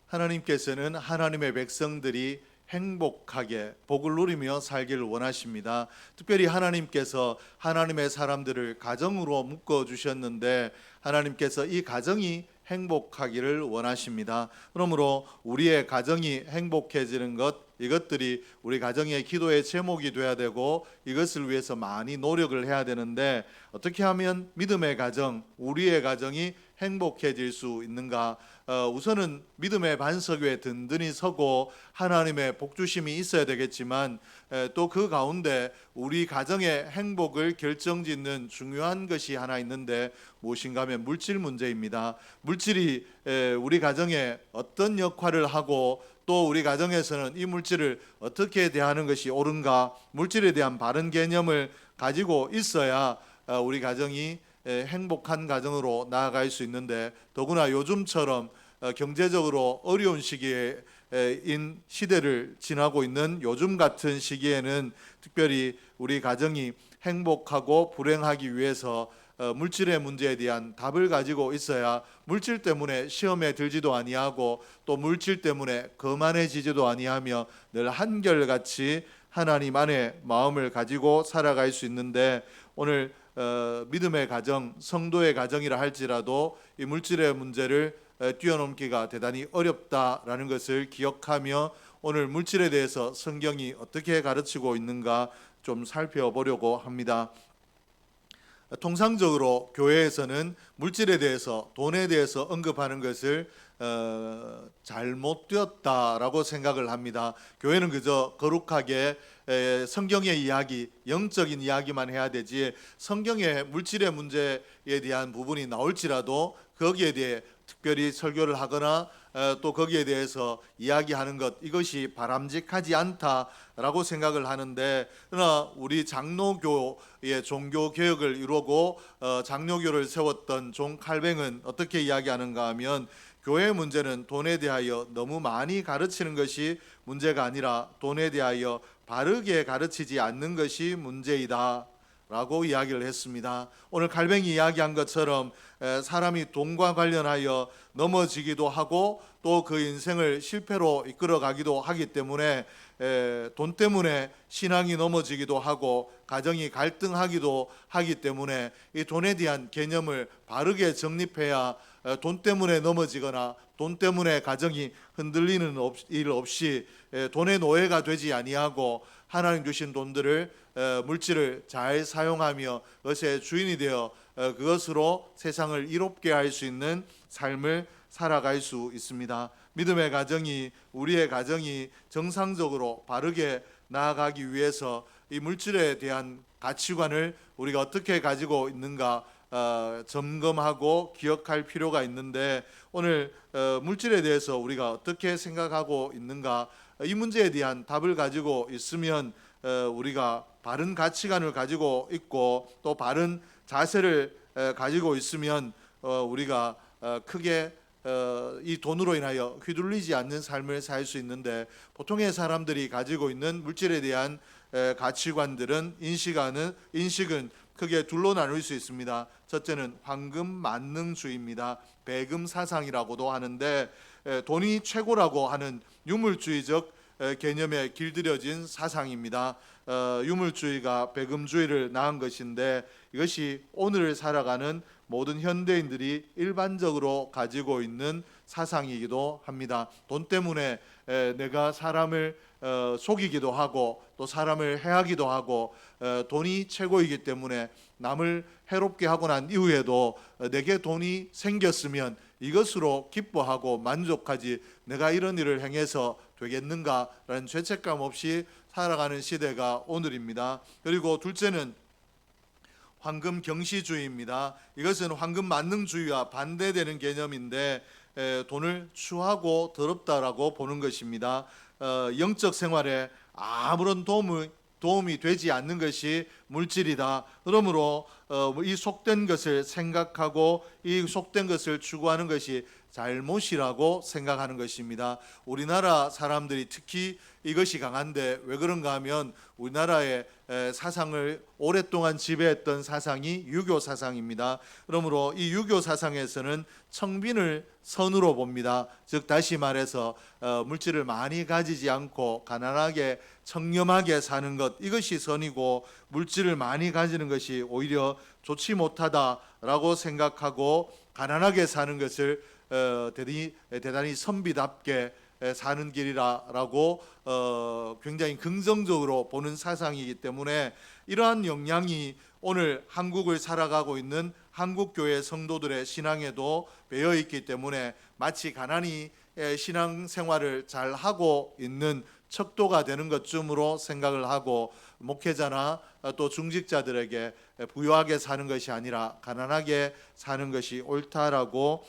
하나님께서는 하나님의 백성들이 행복하게 복을 누리며 살기를 원하십니다. 특별히 하나님께서 하나님의 사람들을 가정으로 묶어 주셨는데 하나님께서 이 가정이 행복하기를 원하십니다. 그러므로 우리의 가정이 행복해지는 이것들이 우리 가정의 기도의 제목이 돼야 되고 이것을 위해서 많이 노력을 해야 되는데 어떻게 하면 믿음의 가정, 우리의 가정이 행복해질 수 있는가? 우선은 믿음의 반석 위에 든든히 서고 하나님의 복주심이 있어야 되겠지만 또 그 가운데 우리 가정의 행복을 결정짓는 중요한 것이 하나 있는데 무엇인가 하면 물질 문제입니다. 물질이 우리 가정에 어떤 역할을 하고 또 우리 가정에서는 이 물질을 어떻게 대하는 것이 옳은가, 물질에 대한 바른 개념을 가지고 있어야 우리 가정이 행복한 가정으로 나아갈 수 있는데 더구나 요즘처럼 경제적으로 어려운 시기인 시대를 지나고 있는 요즘 같은 시기에는 특별히 우리 가정이 행복하고 불행하기 위해서 물질의 문제에 대한 답을 가지고 있어야 물질 때문에 시험에 들지도 아니하고 또 물질 때문에 거만해지지도 아니하며 늘 한결같이 하나님 안에 마음을 가지고 살아갈 수 있는데 오늘 믿음의 가정, 성도의 가정이라 할지라도 이 물질의 문제를 뛰어넘기가 대단히 어렵다라는 것을 기억하며 오늘 물질에 대해서 성경이 어떻게 가르치고 있는가 좀 살펴보려고 합니다. 통상적으로 교회에서는 물질에 대해서, 돈에 대해서 언급하는 것을 잘못되었다라고 생각을 합니다. 교회는 그저 거룩하게 성경의 이야기, 영적인 이야기만 해야 되지 성경의 물질의 문제에 대한 부분이 나올지라도 거기에 대해 특별히 설교를 하거나 또 거기에 대해서 이야기하는 것, 이것이 바람직하지 않다라고 생각을 하는데, 그러나 우리 장로교의 종교 개혁을 이루고 장로교를 세웠던 존 칼뱅은 어떻게 이야기하는가 하면 교회의 문제는 돈에 대하여 너무 많이 가르치는 것이 문제가 아니라 돈에 대하여 바르게 가르치지 않는 것이 문제이다 라고 이야기를 했습니다. 오늘 칼뱅이 이야기한 것처럼 사람이 돈과 관련하여 넘어지기도 하고 또 그 인생을 실패로 이끌어가기도 하기 때문에 돈 때문에 신앙이 넘어지기도 하고 가정이 갈등하기도 하기 때문에 이 돈에 대한 개념을 바르게 정립해야 돈 때문에 넘어지거나 돈 때문에 가정이 흔들리는 일 없이 돈의 노예가 되지 아니하고 하나님 주신 돈들을 물질을 잘 사용하며 그것의 주인이 되어 그것으로 세상을 이롭게 할 수 있는 삶을 살아갈 수 있습니다. 믿음의 가정이, 우리의 가정이 정상적으로 바르게 나아가기 위해서 이 물질에 대한 가치관을 우리가 어떻게 가지고 있는가 점검하고 기억할 필요가 있는데 오늘 물질에 대해서 우리가 어떻게 생각하고 있는가, 이 문제에 대한 답을 가지고 있으면 우리가 바른 가치관을 가지고 있고 또 바른 자세를 가지고 있으면 우리가 크게 이 돈으로 인하여 휘둘리지 않는 삶을 살 수 있는데 보통의 사람들이 가지고 있는 물질에 대한 가치관들은 인식은 크게 둘로 나눌 수 있습니다. 첫째는 황금 만능주의입니다. 배금 사상이라고도 하는데 돈이 최고라고 하는 유물주의적 개념에 길들여진 사상입니다. 유물주의가 배금주의를 낳은 것인데 이것이 오늘 살아가는 모든 현대인들이 일반적으로 가지고 있는 사상이기도 합니다. 돈 때문에 내가 사람을 속이기도 하고 또 사람을 해하기도 하고 돈이 최고이기 때문에 남을 해롭게 하고 난 이후에도 내게 돈이 생겼으면 이것으로 기뻐하고 만족하지 내가 이런 일을 행해서 되겠는가라는 죄책감 없이 살아가는 시대가 오늘입니다. 그리고 둘째는 황금 경시주의입니다. 이것은 황금 만능주의와 반대되는 개념인데 돈을 추하고 더럽다라고 보는 것입니다. 영적 생활에 아무런 도움이 되지 않는 것이 물질이다. 그러므로 이 속된 것을 생각하고 이 속된 것을 추구하는 것이 잘못이라고 생각하는 것입니다. 우리나라 사람들이 특히 이것이 강한데 왜 그런가 하면 우리나라의 사상을 오랫동안 지배했던 사상이 유교 사상입니다. 그러므로 이 유교 사상에서는 청빈을 선으로 봅니다. 즉 다시 말해서 물질을 많이 가지지 않고 가난하게 청렴하게 사는 것, 이것이 선이고 물질을 많이 가지는 것이 오히려 좋지 못하다라고 생각하고 가난하게 사는 것을 대단히 선비답게 사는 길이라고 굉장히 긍정적으로 보는 사상이기 때문에 이러한 영향이 오늘 한국을 살아가고 있는 한국교회 성도들의 신앙에도 배어 있기 때문에 마치 가난이 신앙생활을 잘 하고 있는 척도가 되는 것쯤으로 생각을 하고, 목회자나 또 중직자들에게 부유하게 사는 것이 아니라 가난하게 사는 것이 옳다라고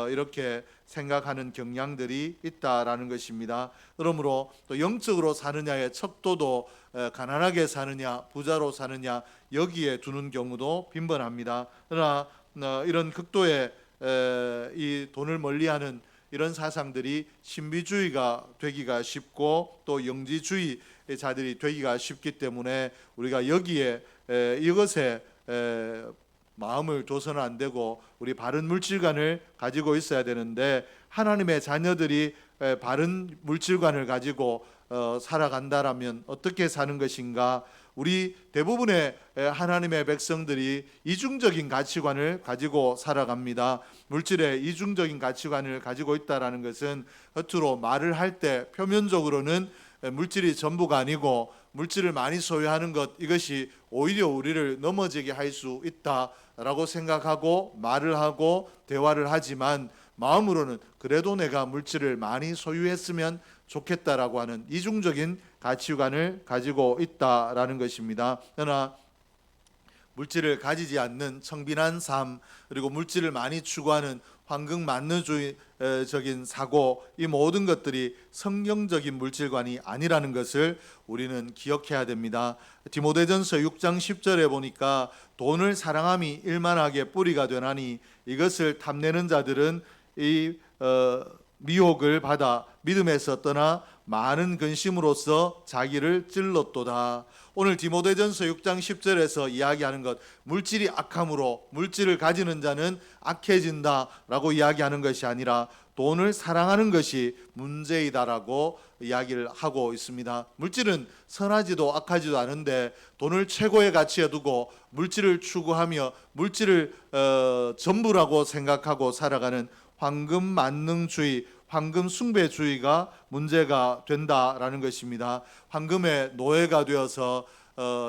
이렇게 생각하는 경향들이 있다라는 것입니다. 그러므로 또 영적으로 사느냐의 척도도 가난하게 사느냐 부자로 사느냐 여기에 두는 경우도 빈번합니다. 그러나 이런 극도의 이 돈을 멀리하는 이런 사상들이 신비주의가 되기가 쉽고 또 영지주의자들이 되기가 쉽기 때문에 우리가 여기에 이것에 마음을 둬서는 안 되고 우리 바른 물질관을 가지고 있어야 되는데, 하나님의 자녀들이 바른 물질관을 가지고 살아간다라면 어떻게 사는 것인가? 우리 대부분의 하나님의 백성들이 이중적인 가치관을 가지고 살아갑니다. 물질의 이중적인 가치관을 가지고 있다라는 것은 겉으로 말을 할 때 표면적으로는 물질이 전부가 아니고 물질을 많이 소유하는 것, 이것이 오히려 우리를 넘어지게 할 수 있다라고 생각하고 말을 하고 대화를 하지만 마음으로는 그래도 내가 물질을 많이 소유했으면 좋겠다라고 하는 이중적인 가치관을 가지고 있다라는 것입니다. 그러나 물질을 가지지 않는 청빈한 삶, 그리고 물질을 많이 추구하는 황금만능주의적인 사고, 이 모든 것들이 성경적인 물질관이 아니라는 것을 우리는 기억해야 됩니다. 디모데전서 6장 10절에 보니까 돈을 사랑함이 일만하게 뿌리가 되나니 이것을 탐내는 자들은 이 미혹을 받아 믿음에서 떠나 많은 근심으로써 자기를 찔렀도다. 오늘 디모데전서 6장 10절에서 이야기하는 것, 물질이 악함으로 물질을 가지는 자는 악해진다라고 이야기하는 것이 아니라 돈을 사랑하는 것이 문제이다라고 이야기를 하고 있습니다. 물질은 선하지도 악하지도 않은데 돈을 최고의 가치에 두고 물질을 추구하며 물질을 전부라고 생각하고 살아가는 황금만능주의, 황금 숭배주의가 문제가 된다라는 것입니다. 황금의 노예가 되어서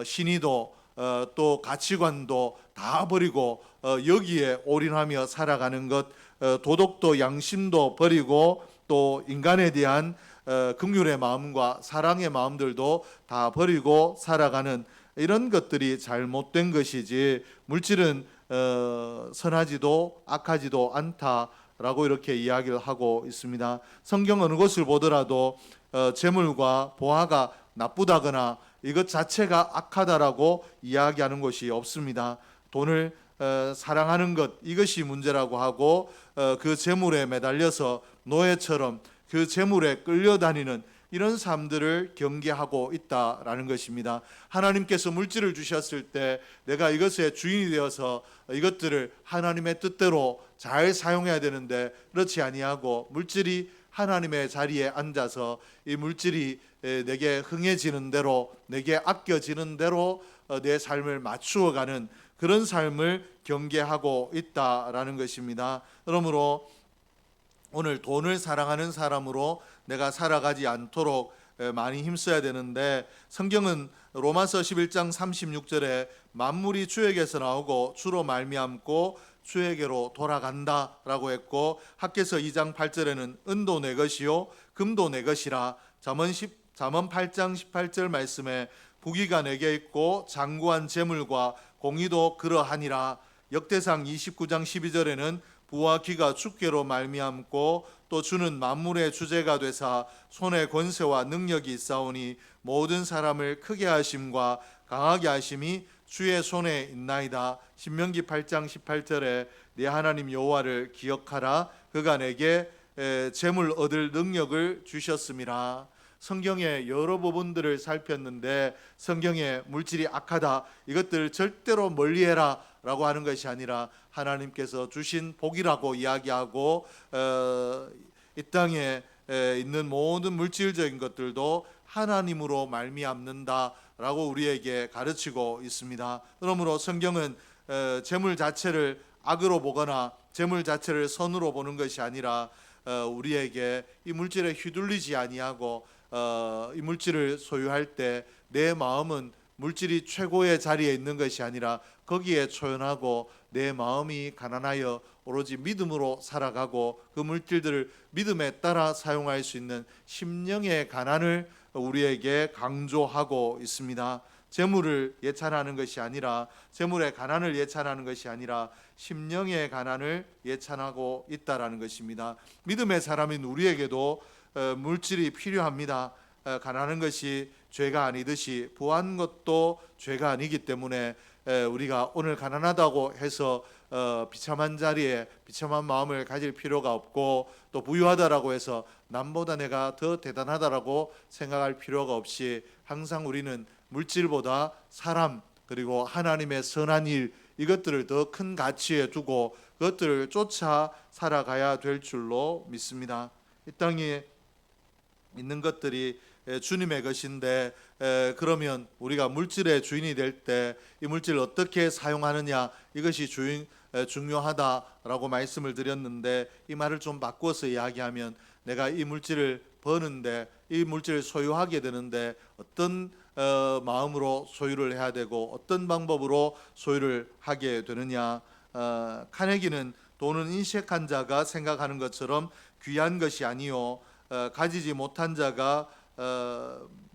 신의도 또 가치관도 다 버리고 여기에 올인하며 살아가는 것, 도덕도 양심도 버리고 또 인간에 대한 긍휼의 마음과 사랑의 마음들도 다 버리고 살아가는 이런 것들이 잘못된 것이지, 물질은 선하지도 악하지도 않다 라고 이렇게 이야기를 하고 있습니다. 성경 어느 곳을 보더라도 재물과 보화가 나쁘다거나 이것 자체가 악하다라고 이야기하는 것이 없습니다. 돈을 사랑하는 것, 이것이 문제라고 하고 그 재물에 매달려서 노예처럼 그 재물에 끌려다니는 이런 삶들을 경계하고 있다라는 것입니다. 하나님께서 물질을 주셨을 때 내가 이것의 주인이 되어서 이것들을 하나님의 뜻대로 잘 사용해야 되는데 그렇지 아니하고 물질이 하나님의 자리에 앉아서 이 물질이 내게 흥해지는 대로, 내게 아껴지는 대로 내 삶을 맞추어가는 그런 삶을 경계하고 있다라는 것입니다. 그러므로 오늘 돈을 사랑하는 사람으로 내가 살아가지 않도록 많이 힘써야 되는데, 성경은 로마서 11장 36절에 만물이 주에게서 나오고 주로 말미암고 주에게로 돌아간다라고 했고, 학개서 2장 8절에는 은도 내 것이요 금도 내 것이라, 잠언 8장 18절 말씀에 부귀가 내게 있고 장구한 재물과 공의도 그러하니라, 역대상 29장 12절에는 부와 귀가 주께로 말미암고 또 주는 만물의 주제가 되사 손에 권세와 능력이 있사오니 모든 사람을 크게 하심과 강하게 하심이 주의 손에 있나이다. 신명기 8장 18절에 네 하나님 여호와를 기억하라. 그가 내게 재물 얻을 능력을 주셨음이라. 성경의 여러 부분들을 살폈는데 성경의 물질이 악하다, 이것들 절대로 멀리해라 라고 하는 것이 아니라 하나님께서 주신 복이라고 이야기하고 이 땅에 있는 모든 물질적인 것들도 하나님으로 말미암는다 라고 우리에게 가르치고 있습니다. 그러므로 성경은 재물 자체를 악으로 보거나 재물 자체를 선으로 보는 것이 아니라 우리에게 이 물질에 휘둘리지 아니하고 이 물질을 소유할 때 내 마음은 물질이 최고의 자리에 있는 것이 아니라 거기에 초연하고 내 마음이 가난하여 오로지 믿음으로 살아가고 그 물질들을 믿음에 따라 사용할 수 있는 심령의 가난을 우리에게 강조하고 있습니다. 재물을 예찬하는 것이 아니라, 재물의 가난을 예찬하는 것이 아니라 심령의 가난을 예찬하고 있다라는 것입니다. 믿음의 사람인 우리에게도 물질이 필요합니다. 가난한 것이 죄가 아니듯이 부한 것도 죄가 아니기 때문에 우리가 오늘 가난하다고 해서 비참한 자리에 비참한 마음을 가질 필요가 없고, 또 부유하다라고 해서 남보다 내가 더 대단하다라고 생각할 필요가 없이 항상 우리는 물질보다 사람 그리고 하나님의 선한 일, 이것들을 더 큰 가치에 두고 그것들을 쫓아 살아가야 될 줄로 믿습니다. 이 땅에 있는 것들이 주님의 것인데 그러면 우리가 물질의 주인이 될 때 이 물질을 어떻게 사용하느냐, 이것이 중요하다라고 말씀을 드렸는데, 이 말을 좀 바꿔서 이야기하면 내가 이 물질을 버는데, 이 물질을 소유하게 되는데 어떤 마음으로 소유를 해야 되고 어떤 방법으로 소유를 하게 되느냐. 카네기는 돈은 인색한 자가 생각하는 것처럼 귀한 것이 아니요 가지지 못한 자가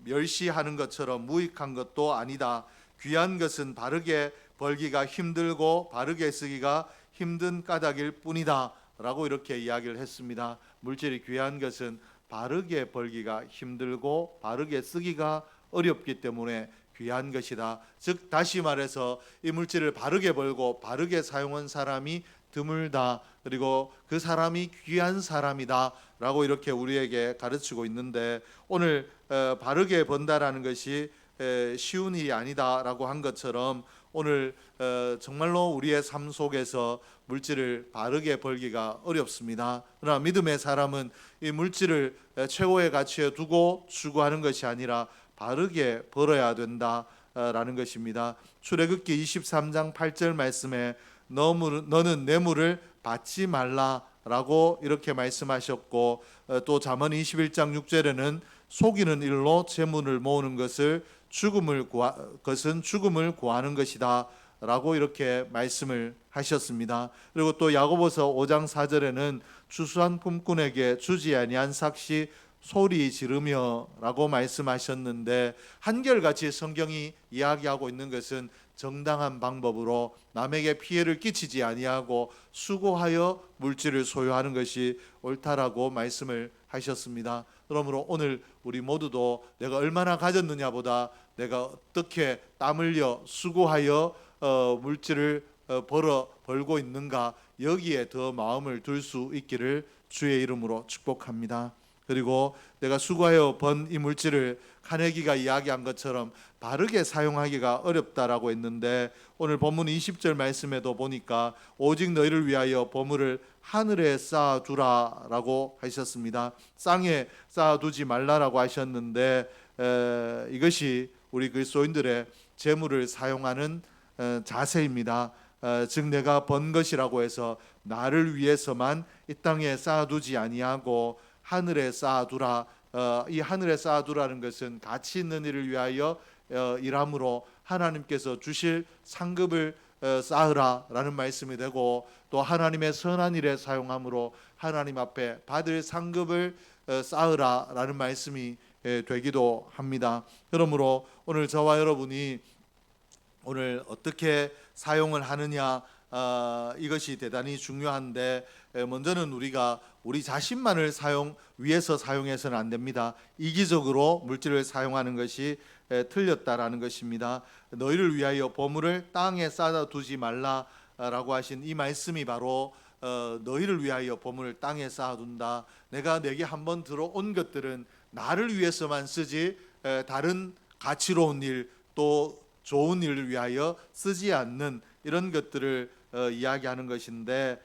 멸시하는 것처럼 무익한 것도 아니다. 귀한 것은 바르게 벌기가 힘들고 바르게 쓰기가 힘든 까닭일 뿐이다 라고 이렇게 이야기를 했습니다. 물질이 귀한 것은 바르게 벌기가 힘들고 바르게 쓰기가 어렵기 때문에 귀한 것이다. 즉 다시 말해서 이 물질을 바르게 벌고 바르게 사용한 사람이 드물다, 그리고 그 사람이 귀한 사람이다 라고 이렇게 우리에게 가르치고 있는데, 오늘 바르게 번다라는 것이 쉬운 일이 아니다 라고 한 것처럼 오늘 정말로 우리의 삶 속에서 물질을 바르게 벌기가 어렵습니다. 그러나 믿음의 사람은 이 물질을 최고의 가치에 두고 추구하는 것이 아니라 바르게 벌어야 된다라는 것입니다. 출애굽기 23장 8절 말씀에 너는 뇌물을 받지 말라라고 이렇게 말씀하셨고, 또 잠언 21장 6절에는 속이는 일로 재물을 모으는 것은 죽음을 구하는 것이다 라고 이렇게 말씀을 하셨습니다. 그리고 또 야고보서 5장 4절에는 추수한 품꾼에게 주지 아니한 삭시 소리 지르며 라고 말씀하셨는데, 한결같이 성경이 이야기하고 있는 것은 정당한 방법으로 남에게 피해를 끼치지 아니하고 수고하여 물질을 소유하는 것이 옳다라고 말씀을 하셨습니다. 그러므로 오늘 우리 모두도 내가 얼마나 가졌느냐보다 내가 어떻게 땀 흘려 수고하여 물질을 벌고 있는가, 여기에 더 마음을 둘 수 있기를 주의 이름으로 축복합니다. 그리고 내가 수고하여 번 이 물질을 카네기가 이야기한 것처럼 바르게 사용하기가 어렵다라고 했는데, 오늘 본문 20절 말씀에도 보니까 오직 너희를 위하여 보물을 하늘에 쌓아두라라고 하셨습니다. 땅에 쌓아두지 말라라고 하셨는데, 이것이 우리 그리스도인들의 재물을 사용하는 자세입니다. 즉 내가 번 것이라고 해서 나를 위해서만 이 땅에 쌓아두지 아니하고 하늘에 쌓아두라. 이 하늘에 쌓아두라는 것은 가치 있는 일을 위하여 일함으로 하나님께서 주실 상급을 쌓으라라는 말씀이 되고, 또 하나님의 선한 일에 사용함으로 하나님 앞에 받을 상급을 쌓으라라는 말씀이 되기도 합니다. 그러므로 오늘 저와 여러분이 오늘 어떻게 사용을 하느냐, 이것이 대단히 중요한데, 먼저는 우리가 우리 자신만을 위해서 사용해서는 안 됩니다. 이기적으로 물질을 사용하는 것이 틀렸다라는 것입니다. 너희를 위하여 보물을 땅에 쌓아 두지 말라 라고 하신 이 말씀이 바로 너희를 위하여 보물을 땅에 쌓아둔다. 내가 내게 한번 들어온 것들은 나를 위해서만 쓰지 다른 가치로운 일 또 좋은 일을 위하여 쓰지 않는 이런 것들을 이야기하는 것인데,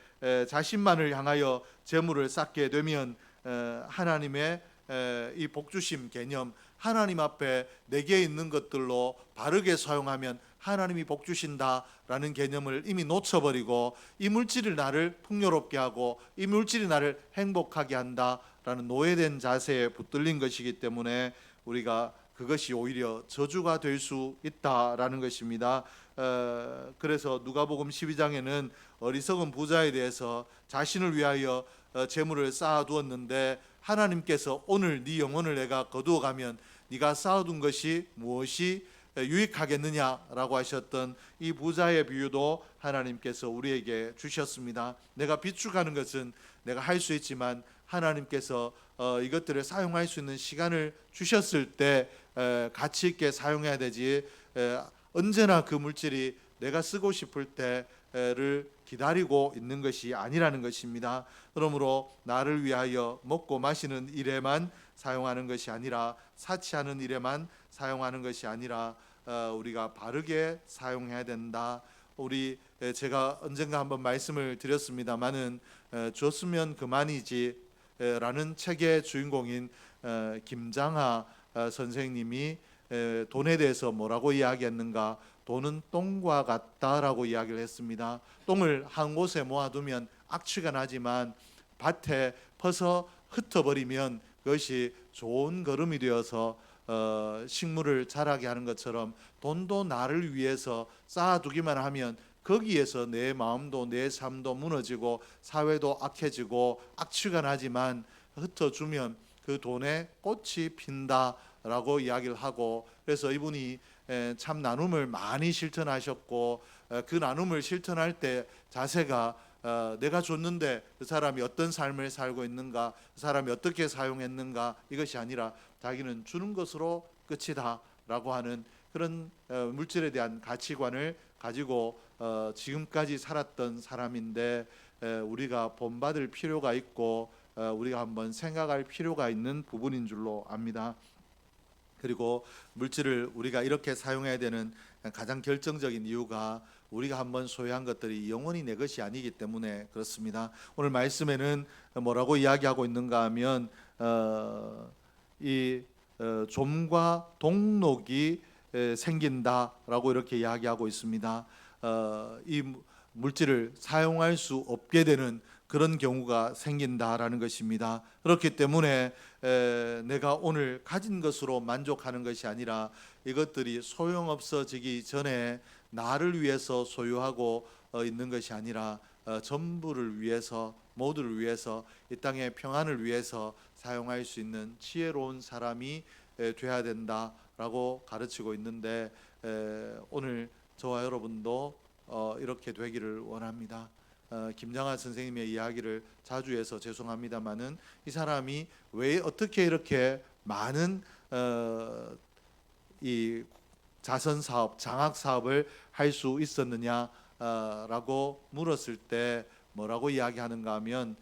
자신만을 향하여 재물을 쌓게 되면 하나님의 이 복주심 개념, 하나님 앞에 내게 있는 것들로 바르게 사용하면 하나님이 복주신다라는 개념을 이미 놓쳐버리고, 이 물질이 나를 풍요롭게 하고 이 물질이 나를 행복하게 한다라는 노예된 자세에 붙들린 것이기 때문에 우리가 그것이 오히려 저주가 될 수 있다라는 것입니다. 그래서 누가복음 12장에는 어리석은 부자에 대해서 자신을 위하여 재물을 쌓아두었는데 하나님께서 오늘 네 영혼을 내가 거두어가면 네가 쌓아둔 것이 무엇이 유익하겠느냐라고 하셨던 이 부자의 비유도 하나님께서 우리에게 주셨습니다. 내가 비축하는 것은 내가 할 수 있지만 하나님께서 이것들을 사용할 수 있는 시간을 주셨을 때 가치 있게 사용해야 되지, 언제나 그 물질이 내가 쓰고 싶을 때를 기다리고 있는 것이 아니라는 것입니다. 그러므로 나를 위하여 먹고 마시는 일에만 사용하는 것이 아니라, 사치하는 일에만 사용하는 것이 아니라 우리가 바르게 사용해야 된다. 제가 언젠가 한번 말씀을 드렸습니다마는 줬으면 그만이지 라는 책의 주인공인 김장하 선생님이 돈에 대해서 뭐라고 이야기했는가? 돈은 똥과 같다라고 이야기를 했습니다. 똥을 한 곳에 모아두면 악취가 나지만 밭에 퍼서 흩어버리면 그것이 좋은 거름이 되어서 식물을 자라게 하는 것처럼, 돈도 나를 위해서 쌓아두기만 하면 거기에서 내 마음도 내 삶도 무너지고 사회도 악해지고 악취가 나지만, 흩어주면 그 돈에 꽃이 핀다라고 이야기를 하고, 그래서 이분이 참 나눔을 많이 실천하셨고, 그 나눔을 실천할 때 자세가 내가 줬는데 그 사람이 어떤 삶을 살고 있는가, 그 사람이 어떻게 사용했는가, 이것이 아니라 자기는 주는 것으로 끝이다 라고 하는 그런 물질에 대한 가치관을 가지고 지금까지 살았던 사람인데, 우리가 본받을 필요가 있고 우리가 한번 생각할 필요가 있는 부분인 줄로 압니다. 그리고 물질을 우리가 이렇게 사용해야 되는 가장 결정적인 이유가, 우리가 한번 소유한 것들이 영원히 내 것이 아니기 때문에 그렇습니다. 오늘 말씀에는 뭐라고 이야기하고 있는가 하면 좀과 동록이 생긴다라고 이렇게 이야기하고 있습니다. 이 물질을 사용할 수 없게 되는 그런 경우가 생긴다라는 것입니다. 그렇기 때문에 내가 오늘 가진 것으로 만족하는 것이 아니라, 이것들이 소용없어지기 전에 나를 위해서 소유하고 있는 것이 아니라 전부를 위해서, 모두를 위해서, 이 땅의 평안을 위해서 사용할 수 있는 지혜로운 사람이 돼야 된다라고 가르치고 있는데, 오늘 저와 여러분도 이렇게 되기를 원합니다. 김장하 선생님의 이야기를 자주 해서 죄송합니다마는, 이 사람이 왜 어떻게 이렇게 많은 이 자선 사업, 장학 사업을 할 수 있었느냐라고 물었을 때 뭐라고 이야기하는가 하면,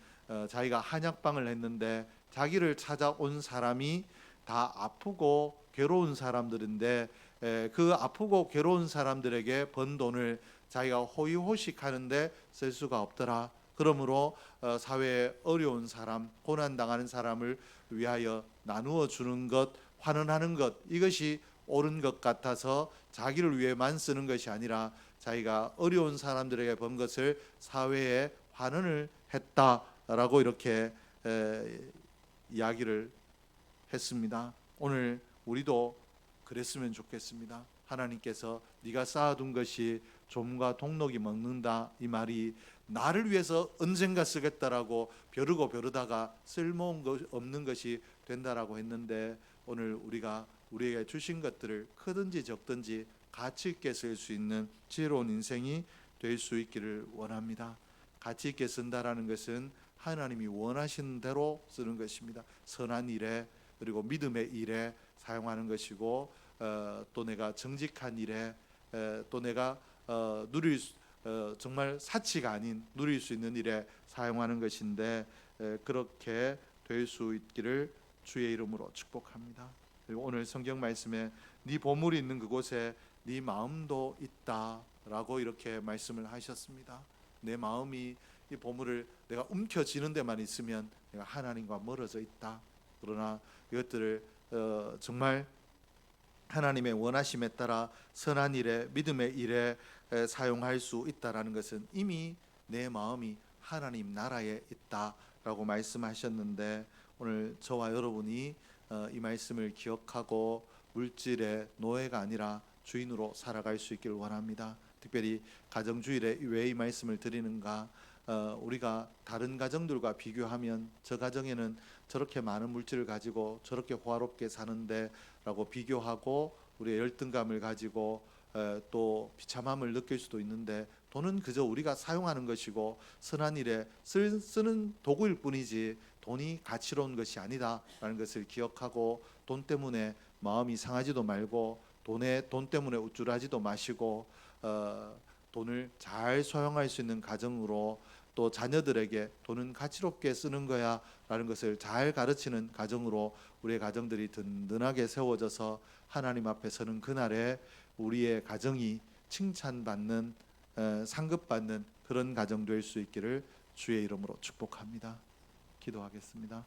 자기가 한약방을 했는데 자기를 찾아온 사람이 다 아프고 괴로운 사람들인데, 그 아프고 괴로운 사람들에게 번 돈을 자기가 호의호식하는데 쓸 수가 없더라. 그러므로 사회에 어려운 사람, 고난당하는 사람을 위하여 나누어 주는 것, 환원하는 것, 이것이 옳은 것 같아서 자기를 위해만 쓰는 것이 아니라 자기가 어려운 사람들에게 번 것을 사회에 환원을 했다라고 이렇게 이야기를 했습니다. 오늘 우리도 그랬으면 좋겠습니다. 하나님께서 네가 쌓아둔 것이 좀과 동록이 먹는다, 이 말이 나를 위해서 언젠가 쓰겠다라고 벼르다가 쓸모없는 것이 된다라고 했는데, 오늘 우리가 우리에게 주신 것들을 크든지 적든지 가치 있게 쓸 수 있는 지혜로운 인생이 될 수 있기를 원합니다. 가치 있게 쓴다라는 것은 하나님이 원하시는 대로 쓰는 것입니다. 선한 일에, 그리고 믿음의 일에 사용하는 것이고, 또 내가 정직한 일에, 또 내가 정말 사치가 아닌 누릴 수 있는 일에 사용하는 것인데 그렇게 될 수 있기를 주의 이름으로 축복합니다. 그리고 오늘 성경 말씀에 네 보물이 있는 그곳에 네 마음도 있다라고 이렇게 말씀을 하셨습니다. 내 마음이 이 보물을 내가 움켜쥐는 데만 있으면 내가 하나님과 멀어져 있다. 그러나 이것들을 정말 하나님의 원하심에 따라 선한 일에 믿음의 일에 사용할 수 있다라는 것은 이미 내 마음이 하나님 나라에 있다라고 말씀하셨는데 오늘 저와 여러분이 이 말씀을 기억하고 물질의 노예가 아니라 주인으로 살아갈 수 있기를 원합니다. 특별히 가정주일에 왜 이 말씀을 드리는가? 우리가 다른 가정들과 비교하면 저 가정에는 저렇게 많은 물질을 가지고 저렇게 호화롭게 사는데 라고 비교하고 우리의 열등감을 가지고 또 비참함을 느낄 수도 있는데 돈은 그저 우리가 사용하는 것이고 선한 일에 쓰는 도구일 뿐이지 돈이 가치로운 것이 아니다라는 것을 기억하고 돈 때문에 마음이 상하지도 말고 돈 때문에 우쭐하지도 마시고 돈을 잘 사용할 수 있는 가정으로 또 자녀들에게 돈은 가치롭게 쓰는 거야 라는 것을 잘 가르치는 가정으로 우리의 가정들이 든든하게 세워져서 하나님 앞에 서는 그날에 우리의 가정이 칭찬받는 상급받는 그런 가정 될 수 있기를 주의 이름으로 축복합니다. 기도하겠습니다.